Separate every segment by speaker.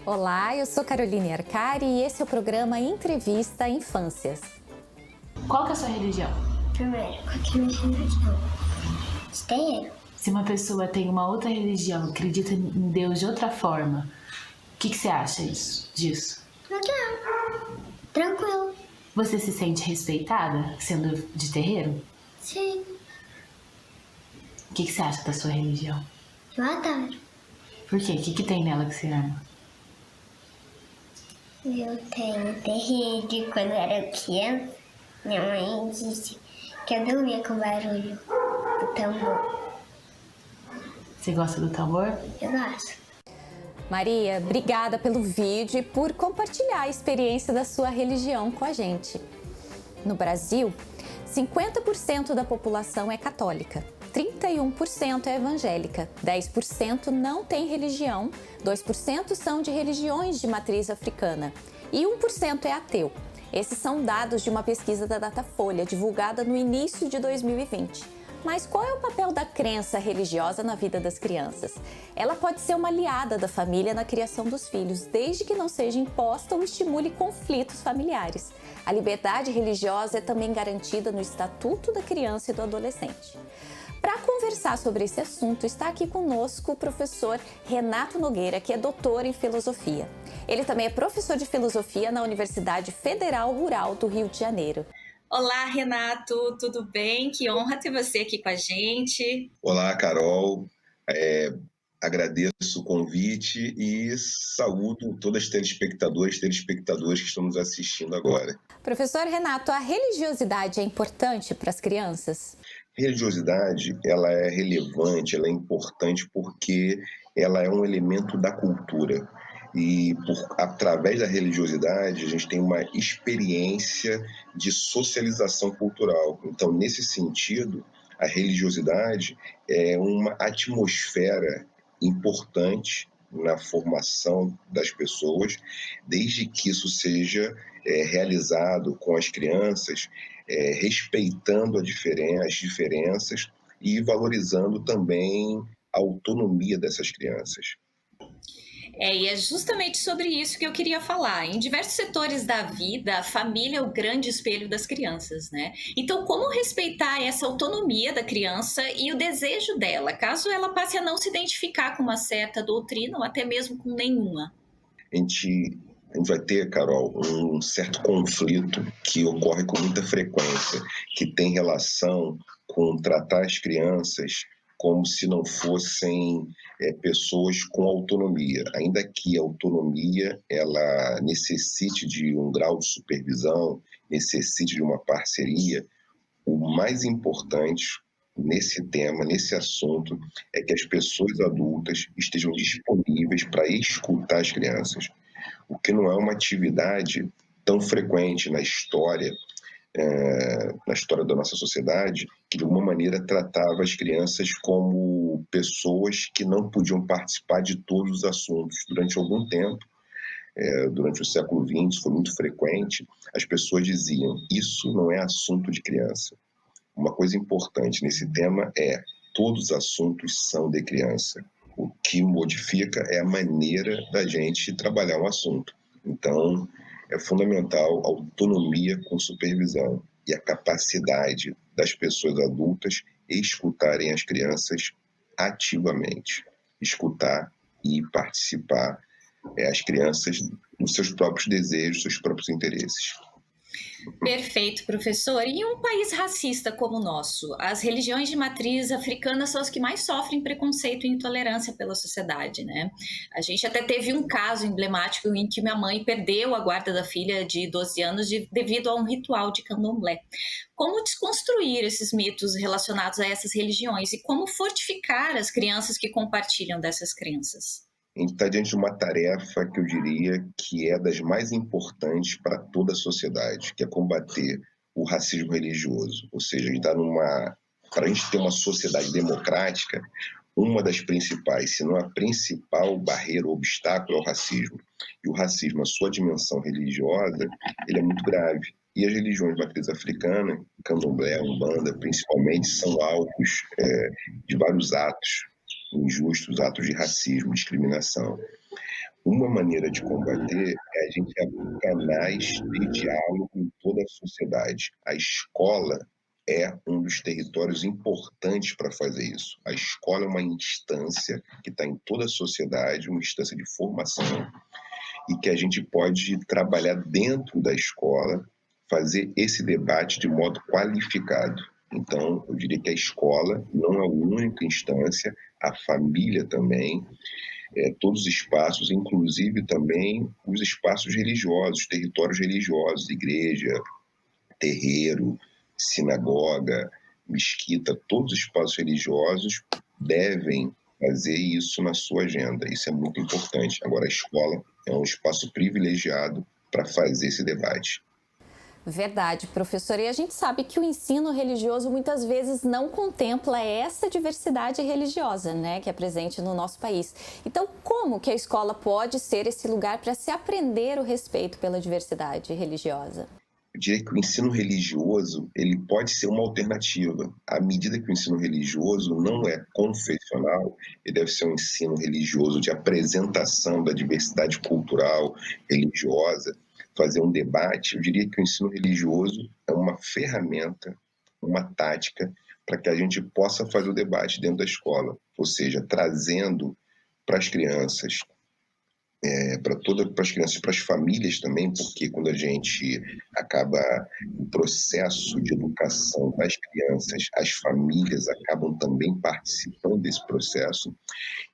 Speaker 1: Olá, eu sou Caroline Arcari e esse é o programa Entrevista Infâncias.
Speaker 2: Qual que é a sua religião?
Speaker 3: Primeiro, qual que é a minha religião? Dinheiro.
Speaker 2: Se uma pessoa tem uma outra religião, acredita em Deus de outra forma, o que você acha disso?
Speaker 3: Legal. Tranquilo.
Speaker 2: Você se sente respeitada sendo de terreiro?
Speaker 3: Sim.
Speaker 2: O que você acha da sua religião?
Speaker 3: Eu adoro.
Speaker 2: Por quê? O que tem nela que você ama?
Speaker 3: Eu tenho terreiro de quando eu era criança. Minha mãe disse que eu dormia com barulho do tambor.
Speaker 2: Você gosta do tambor?
Speaker 3: Eu gosto.
Speaker 1: Maria, obrigada pelo vídeo e por compartilhar a experiência da sua religião com a gente. No Brasil, 50% da população é católica, 31% é evangélica, 10% não tem religião, 2% são de religiões de matriz africana e 1% é ateu. Esses são dados de uma pesquisa da Datafolha, divulgada no início de 2020. Mas qual é o papel da crença religiosa na vida das crianças? Ela pode ser uma aliada da família na criação dos filhos, desde que não seja imposta ou estimule conflitos familiares. A liberdade religiosa é também garantida no Estatuto da Criança e do Adolescente. Para conversar sobre esse assunto, está aqui conosco o professor Renato Nogueira, que é doutor em filosofia. Ele também é professor de filosofia na Universidade Federal Rural do Rio de Janeiro. Olá, Renato, tudo bem? Que honra ter você aqui com a gente.
Speaker 4: Olá, Carol. Agradeço o convite e saúdo todas as telespectadoras que estão nos assistindo agora.
Speaker 1: Professor Renato, a religiosidade é importante para as crianças?
Speaker 4: Religiosidade, ela é relevante, ela é importante porque ela é um elemento da cultura. E através da religiosidade a gente tem uma experiência de socialização cultural. Então, nesse sentido, a religiosidade é uma atmosfera importante na formação das pessoas, desde que isso seja realizado com as crianças, respeitando as diferenças e valorizando também a autonomia dessas crianças.
Speaker 1: E é justamente sobre isso que eu queria falar. Em diversos setores da vida, a família é o grande espelho das crianças, né? Então, como respeitar essa autonomia da criança e o desejo dela, caso ela passe a não se identificar com uma certa doutrina ou até mesmo com nenhuma?
Speaker 4: A gente vai ter, Carol, um certo conflito que ocorre com muita frequência, que tem relação com tratar as crianças como se não fossem pessoas com autonomia, ainda que a autonomia ela necessite de um grau de supervisão, necessite de uma parceria. O mais importante nesse tema, nesse assunto, é que as pessoas adultas estejam disponíveis para escutar as crianças, o que não é uma atividade tão frequente na história da nossa sociedade, que de alguma maneira tratava as crianças como pessoas que não podiam participar de todos os assuntos. Durante algum tempo, durante o século XX, foi muito frequente, as pessoas diziam: isso não é assunto de criança. Uma coisa importante nesse tema é: todos os assuntos são de criança. O que modifica é a maneira da gente trabalhar um assunto. Então, é fundamental a autonomia com supervisão e a capacidade das pessoas adultas escutarem as crianças ativamente. Escutar e participar as crianças dos seus próprios desejos, seus próprios interesses.
Speaker 1: Perfeito, professor. E em um país racista como o nosso, as religiões de matriz africana são as que mais sofrem preconceito e intolerância pela sociedade, né? A gente até teve um caso emblemático em que minha mãe perdeu a guarda da filha de 12 anos devido a um ritual de candomblé. Como desconstruir esses mitos relacionados a essas religiões e como fortificar as crianças que compartilham dessas crenças?
Speaker 4: A gente está diante de uma tarefa que eu diria que é das mais importantes para toda a sociedade, que é combater o racismo religioso. Ou seja, a gente está para a gente ter uma sociedade democrática, uma das principais, se não a principal barreira, obstáculo é o racismo. E o racismo, a sua dimensão religiosa, ele é muito grave. E as religiões de matriz africana, candomblé, umbanda, principalmente, são alvos de vários atos injustos, atos de racismo, discriminação. Uma maneira de combater é a gente abrir canais de diálogo em toda a sociedade. A escola é um dos territórios importantes para fazer isso. A escola é uma instância que está em toda a sociedade, uma instância de formação, e que a gente pode trabalhar dentro da escola, fazer esse debate de modo qualificado. Então, eu diria que a escola não é a única instância, a família também, todos os espaços, inclusive também os espaços religiosos, territórios religiosos, igreja, terreiro, sinagoga, mesquita, todos os espaços religiosos devem fazer isso na sua agenda. Isso é muito importante. Agora, a escola é um espaço privilegiado para fazer esse debate.
Speaker 1: Verdade, professor. E a gente sabe que o ensino religioso muitas vezes não contempla essa diversidade religiosa, né, que é presente no nosso país. Então, como que a escola pode ser esse lugar para se aprender o respeito pela diversidade religiosa?
Speaker 4: Eu diria que o ensino religioso ele pode ser uma alternativa. À medida que o ensino religioso não é confessional, ele deve ser um ensino religioso de apresentação da diversidade cultural, religiosa, fazer um debate. Eu diria que o ensino religioso é uma ferramenta, uma tática para que a gente possa fazer o debate dentro da escola, ou seja, trazendo para as crianças, para as crianças, para as famílias também, porque quando a gente acaba o processo de educação das crianças, as famílias acabam também participando desse processo.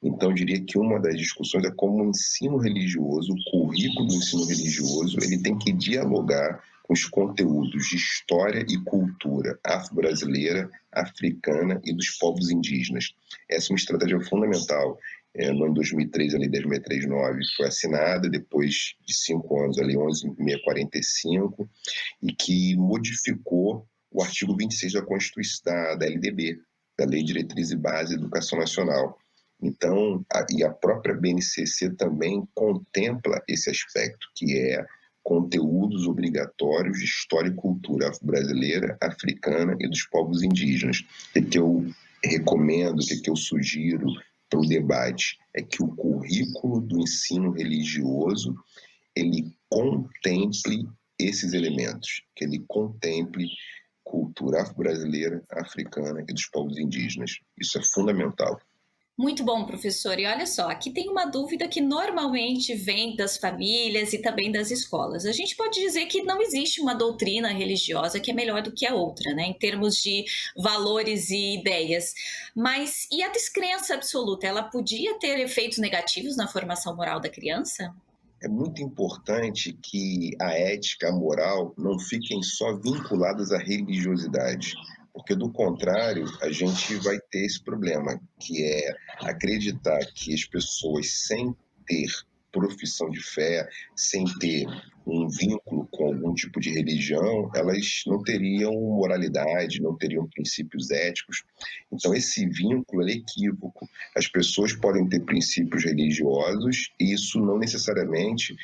Speaker 4: Então, eu diria que uma das discussões é como o ensino religioso, o currículo do ensino religioso, ele tem que dialogar com os conteúdos de história e cultura afro-brasileira, africana e dos povos indígenas. Essa é uma estratégia fundamental. No ano 2003, a Lei 10.639 foi assinada, depois de 5 anos, a Lei 11.645, e que modificou o artigo 26 da Constituição, da LDB, da Lei de Diretriz e Base da Educação Nacional. Então, e a própria BNCC também contempla esse aspecto, que é conteúdos obrigatórios de história e cultura afro-brasileira, africana e dos povos indígenas. O que eu recomendo, o que eu sugiro para o debate é que o currículo do ensino religioso ele contemple esses elementos, que ele contemple cultura afro-brasileira, africana e dos povos indígenas. Isso é fundamental.
Speaker 5: Muito bom, professor. E olha só, aqui tem uma dúvida que normalmente vem das famílias e também das escolas. A gente pode dizer que não existe uma doutrina religiosa que é melhor do que a outra, né, em termos de valores e ideias. Mas e a descrença absoluta? Ela podia ter efeitos negativos na formação moral da criança?
Speaker 4: É muito importante que a ética, a moral, não fiquem só vinculadas à religiosidade. Porque, do contrário, a gente vai ter esse problema, que é acreditar que as pessoas, sem ter profissão de fé, sem ter um vínculo com algum tipo de religião, elas não teriam moralidade, não teriam princípios éticos. Então, esse vínculo é equívoco. As pessoas podem ter princípios religiosos e isso não necessariamente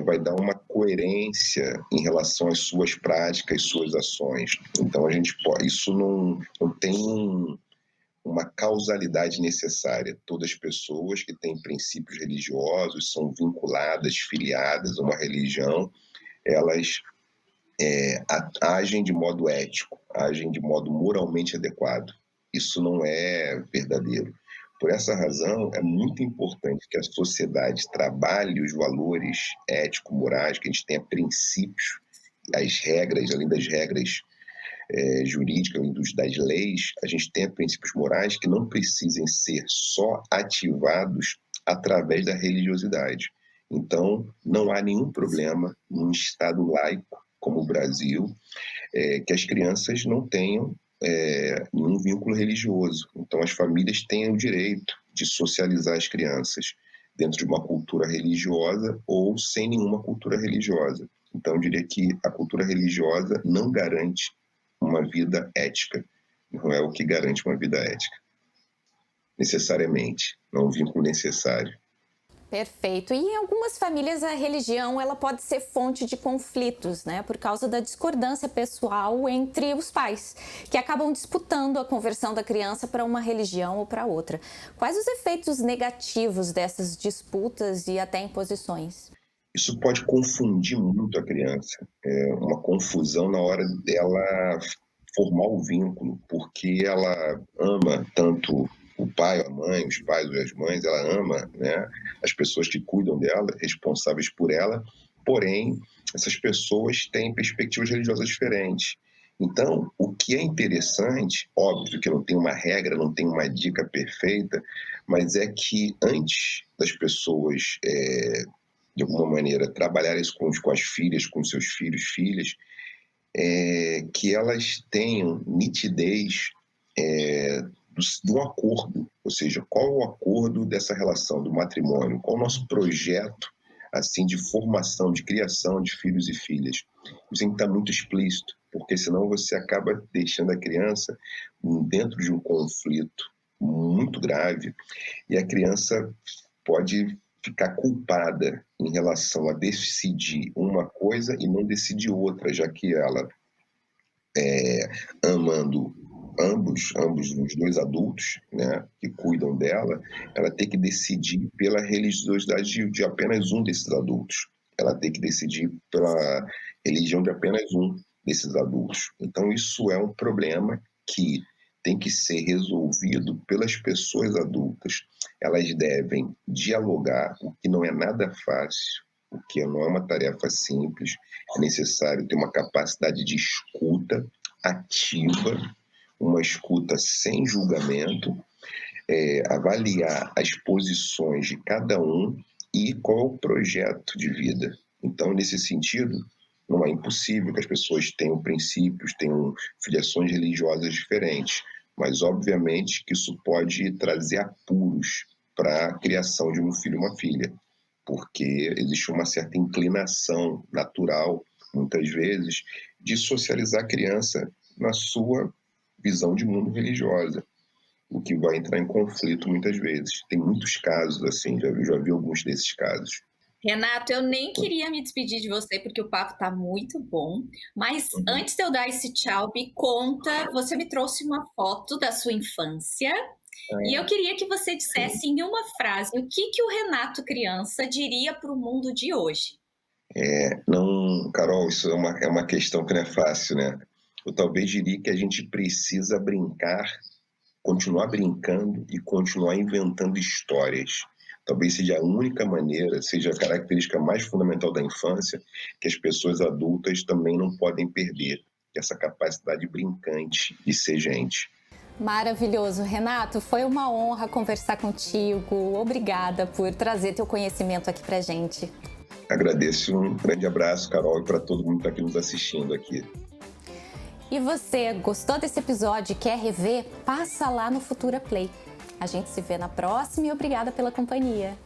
Speaker 4: vai dar uma coerência em relação às suas práticas, suas ações. Então, isso não tem uma causalidade necessária. Todas as pessoas que têm princípios religiosos, são vinculadas, filiadas a uma religião, elas agem de modo ético, agem de modo moralmente adequado. Isso não é verdadeiro. Por essa razão, é muito importante que a sociedade trabalhe os valores ético-morais, que a gente tenha princípios, as regras, além das regras jurídica, das leis, a gente tem princípios morais que não precisem ser só ativados através da religiosidade. Então, não há nenhum problema num Estado laico como o Brasil que as crianças não tenham nenhum vínculo religioso. Então, as famílias têm o direito de socializar as crianças dentro de uma cultura religiosa ou sem nenhuma cultura religiosa. Então, eu diria que a cultura religiosa não garante uma vida ética. Não é o que garante uma vida ética. necessariamente, não é um vínculo necessário.
Speaker 1: Perfeito. E em algumas famílias a religião ela pode ser fonte de conflitos, né? Por causa da discordância pessoal entre os pais, que acabam disputando a conversão da criança para uma religião ou para outra. Quais os efeitos negativos dessas disputas e até imposições?
Speaker 4: Isso pode confundir muito a criança, uma confusão na hora dela formar o vínculo, porque ela ama tanto o pai ou a mãe, os pais ou as mães, ela ama, né, as pessoas que cuidam dela, responsáveis por ela, porém, essas pessoas têm perspectivas religiosas diferentes. Então, o que é interessante, óbvio que não tem uma regra, não tem uma dica perfeita, mas é que antes das pessoas, de alguma maneira, trabalharem isso com as filhas, com seus filhos, filhas, que elas tenham nitidez de um acordo, ou seja, qual é o acordo dessa relação do matrimônio, qual é o nosso projeto assim de formação, de criação de filhos e filhas. Isso tem que estar muito explícito, porque senão você acaba deixando a criança dentro de um conflito muito grave e a criança pode ficar culpada em relação a decidir uma coisa e não decidir outra, já que ela, amando ambos os dois adultos, né, que cuidam dela, ela tem que decidir pela religiosidade de apenas um desses adultos. Ela tem que decidir pela religião de apenas um desses adultos. Então, isso é um problema que tem que ser resolvido pelas pessoas adultas. Elas devem dialogar, o que não é nada fácil, o que não é uma tarefa simples. É necessário ter uma capacidade de escuta ativa, uma escuta sem julgamento, avaliar as posições de cada um e qual é o projeto de vida. Então, nesse sentido, não é impossível que as pessoas tenham princípios, tenham filiações religiosas diferentes, mas obviamente que isso pode trazer apuros para a criação de um filho e uma filha, porque existe uma certa inclinação natural, muitas vezes, de socializar a criança na sua visão de mundo religiosa, o que vai entrar em conflito muitas vezes. Tem muitos casos assim, já vi alguns desses casos.
Speaker 5: Renato, eu nem queria me despedir de você porque o papo tá muito bom, mas antes de eu dar esse tchau, me conta, você me trouxe uma foto da sua infância e eu queria que você dissesse em uma frase o que o Renato criança diria para o mundo de hoje.
Speaker 4: Não, Carol, isso é uma questão que não é fácil, né? Eu talvez diria que a gente precisa brincar, continuar brincando e continuar inventando histórias. Talvez seja a única maneira, seja a característica mais fundamental da infância, que as pessoas adultas também não podem perder, que é essa capacidade brincante de ser gente.
Speaker 1: Maravilhoso, Renato, foi uma honra conversar contigo. Obrigada por trazer teu conhecimento aqui pra gente.
Speaker 4: Agradeço, um grande abraço, Carol, e para todo mundo que está aqui nos assistindo aqui.
Speaker 1: E você, gostou desse episódio e quer rever? Passa lá no Futura Play. A gente se vê na próxima e obrigada pela companhia.